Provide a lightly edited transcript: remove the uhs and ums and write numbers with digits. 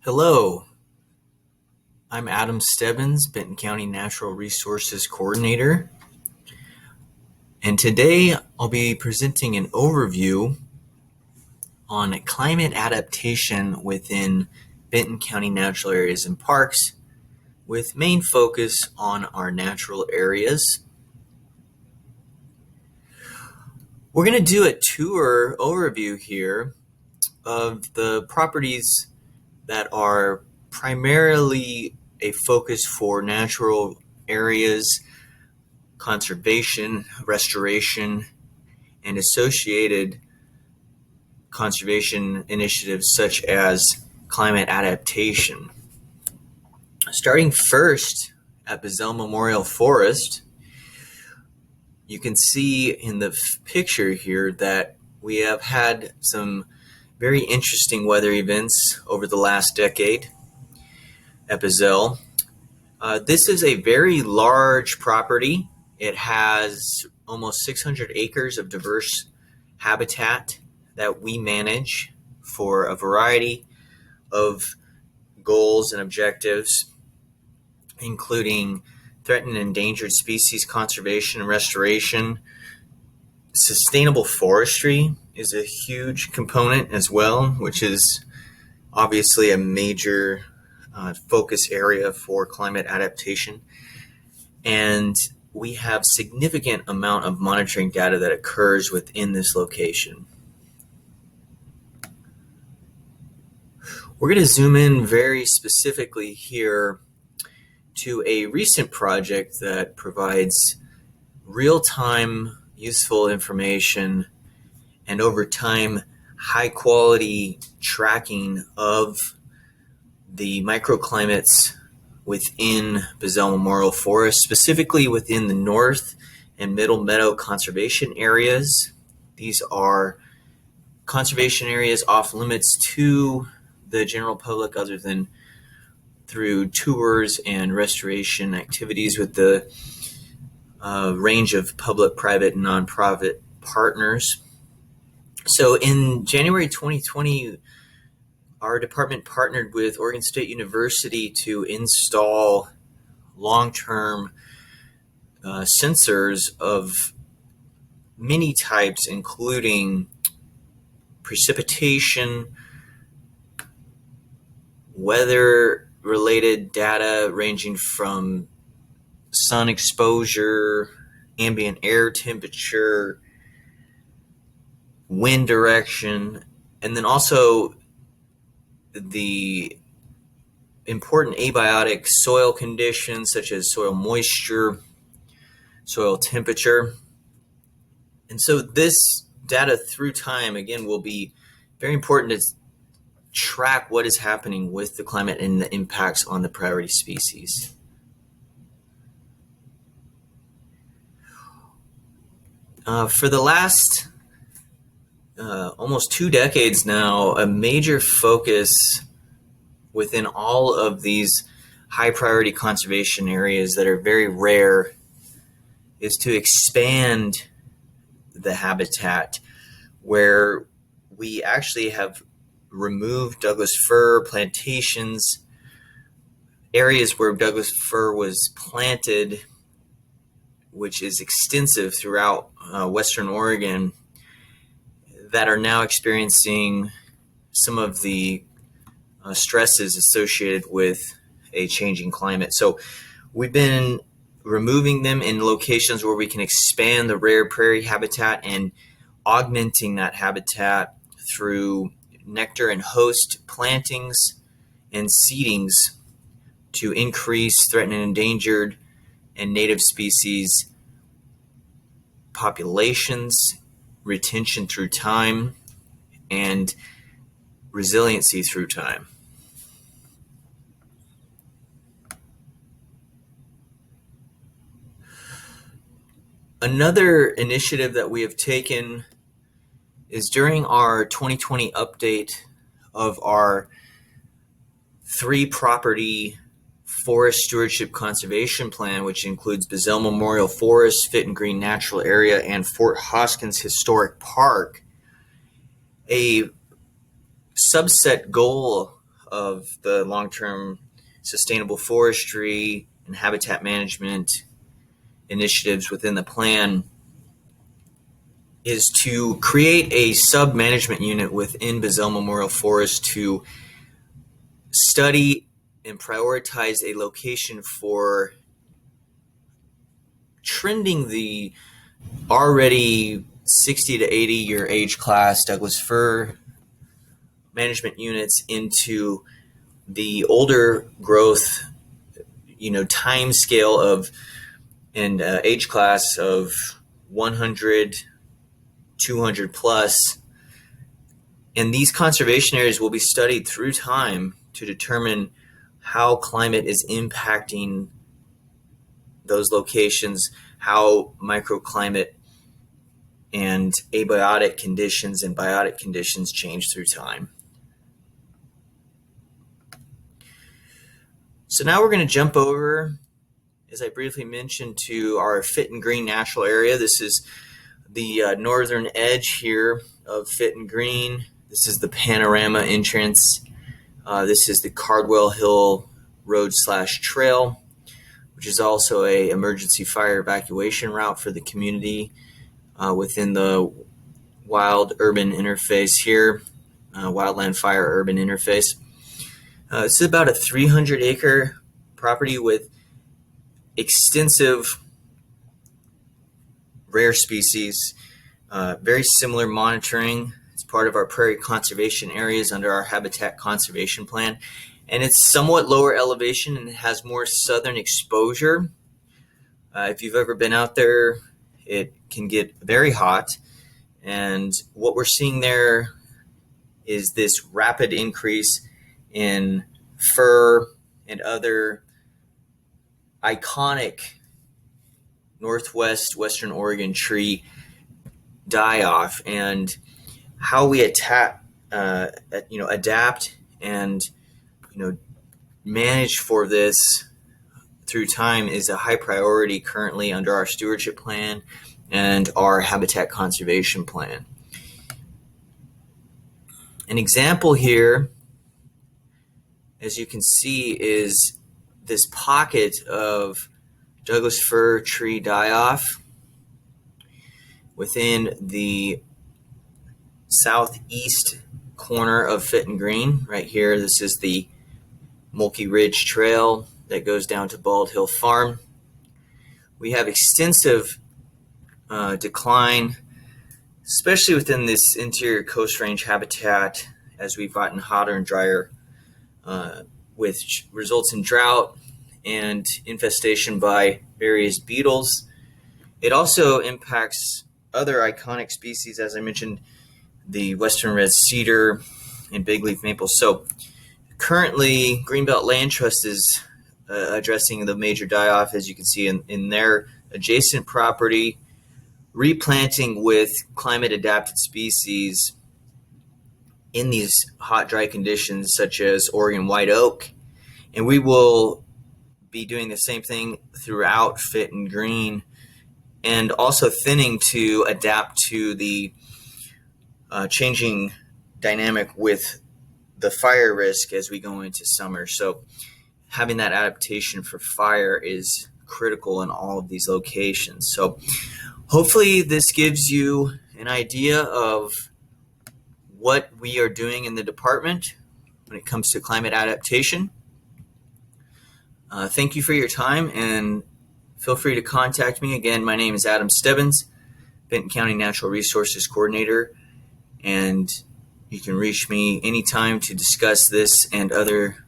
Hello, I'm Adam Stebbins, Benton County Natural Resources Coordinator, and today I'll be presenting an overview on climate adaptation within Benton County natural areas and parks, with main focus on our natural areas. We're going to do a tour overview here of the properties that are primarily a focus for natural areas, conservation, restoration, and associated conservation initiatives such as climate adaptation. Starting first at Beszell Memorial Forest, you can see in the picture here that we have had some very interesting weather events over the last decade at Beszell. This is a very large property. It has almost 600 acres of diverse habitat that we manage for a variety of goals and objectives, including threatened and endangered species conservation and restoration. Sustainable forestry is a huge component as well, which is obviously a major focus area for climate adaptation. And we have significant amount of monitoring data that occurs within this location. We're going to zoom in very specifically here to a recent project that provides real-time useful information and over time high quality tracking of the microclimates within Beszell Memorial Forest, specifically within the North and Middle Meadow conservation areas. These are conservation areas off limits to the general public other than through tours and restoration activities with the range of public, private, and nonprofit partners. So in January 2020, our department partnered with Oregon State University to install long-term sensors of many types, including precipitation, weather-related data ranging from sun exposure, ambient air temperature, wind direction, and then also the important abiotic soil conditions such as soil moisture, soil temperature. And so this data through time, again, will be very important to track what is happening with the climate and the impacts on the priority species. For the last almost 2 decades now, a major focus within all of these high priority conservation areas that are very rare is to expand the habitat, where we actually have removed Douglas fir plantations, areas where Douglas fir was planted, which is extensive throughout Western Oregon, that are now experiencing some of the stresses associated with a changing climate. So we've been removing them in locations where we can expand the rare prairie habitat and augmenting that habitat through nectar and host plantings and seedings to increase threatened and endangered and native species populations, retention through time, and resiliency through time. Another initiative that we have taken is during our 2020 update of our 3-property forest stewardship conservation plan, which includes Beszell Memorial Forest, Fitton Green Natural Area, and Fort Hoskins Historic Park. A subset goal of the long-term sustainable forestry and habitat management initiatives within the plan is to create a sub-management unit within Beszell Memorial Forest to study and prioritize a location for trending the already 60 to 80 year age class Douglas fir management units into the older growth, time scale of and age class of 100, 200 plus. And these conservation areas will be studied through time to determine how climate is impacting those locations, how microclimate and abiotic conditions and biotic conditions change through time. So now we're going to jump over, as I briefly mentioned, to our Fitton Green Natural Area. This is the northern edge here of Fitton Green. This is the panorama entrance. This is the Cardwell Hill Road/trail, which is also a emergency fire evacuation route for the community within the wild urban interface here, wildland fire urban interface. This is about a 300-acre property with extensive rare species, very similar monitoring. It's part of our prairie conservation areas under our habitat conservation plan. And it's somewhat lower elevation and it has more southern exposure. If you've ever been out there, it can get very hot. And what we're seeing there is this rapid increase in fir and other iconic Western Oregon tree die-off, and how we adapt and manage for this through time is a high priority currently under our stewardship plan and our habitat conservation plan. An example here, as you can see, is this pocket of Douglas fir tree die-off within the southeast corner of Fitton Green. Right here, this is the Mulkey Ridge Trail that goes down to Bald Hill Farm. We have extensive decline, especially within this interior Coast Range habitat as we've gotten hotter and drier, which results in drought and infestation by various beetles. It also impacts other iconic species, as I mentioned, the western red cedar and big leaf maple. So currently, Greenbelt Land Trust is addressing the major die-off, as you can see in their adjacent property, replanting with climate-adapted species in these hot, dry conditions, such as Oregon white oak. And we will be doing the same thing throughout Fitton Green, and also thinning to adapt to the changing dynamic with the fire risk as we go into summer. So having that adaptation for fire is critical in all of these locations. So hopefully this gives you an idea of what we are doing in the department when it comes to climate adaptation. Thank you for your time, and feel free to contact me. Again, my name is Adam Stebbins, Benton County Natural Resources Coordinator, and you can reach me anytime to discuss this and other